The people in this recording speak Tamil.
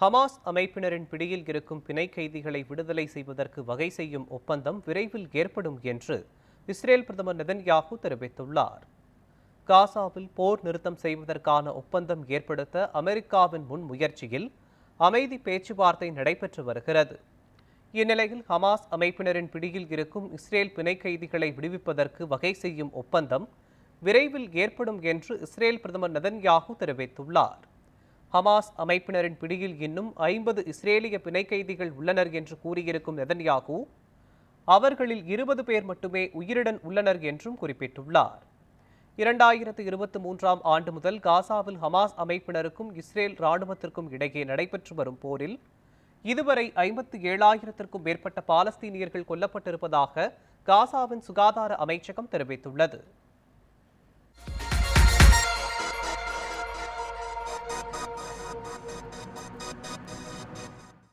ஹமாஸ் அமைப்பினரின் பிடியில் இருக்கும் பிணை கைதிகளை விடுதலை செய்வதற்கு வகை செய்யும் ஒப்பந்தம் விரைவில் ஏற்படும் என்று இஸ்ரேல் பிரதமர் நெதன்யாகு தெரிவித்துள்ளார். காசாவில் போர் நிறுத்தம் செய்வதற்கான ஒப்பந்தம் ஏற்படுத்த அமெரிக்காவின் முன்முயற்சியில் அமைதி பேச்சுவார்த்தை நடைபெற்று வருகிறது. இந்நிலையில் ஹமாஸ் அமைப்பினரின் பிடியில் இருக்கும் இஸ்ரேல் பிணை கைதிகளை விடுவிப்பதற்கு வகை செய்யும் ஒப்பந்தம் விரைவில் ஏற்படும் என்று இஸ்ரேல் பிரதமர் நெதன்யாகு தெரிவித்துள்ளார். ஹமாஸ் அமைப்பினரின் பிடியில் இன்னும் 50 இஸ்ரேலிய பிணை கைதிகள் உள்ளனர் என்று கூறியிருக்கும் நெதன்யாகு, அவர்களில் 20 பேர் மட்டுமே உயிருடன் உள்ளனர் என்றும் குறிப்பிட்டுள்ளார். 2023ஆம் ஆண்டு முதல் காசாவில் ஹமாஸ் அமைப்பினருக்கும் இஸ்ரேல் ராணுவத்திற்கும் இடையே நடைபெற்று வரும் போரில் இதுவரை 57,000த்திற்கும் மேற்பட்ட பாலஸ்தீனியர்கள் கொல்லப்பட்டிருப்பதாக காசாவின் சுகாதார அமைச்சகம் தெரிவித்துள்ளது.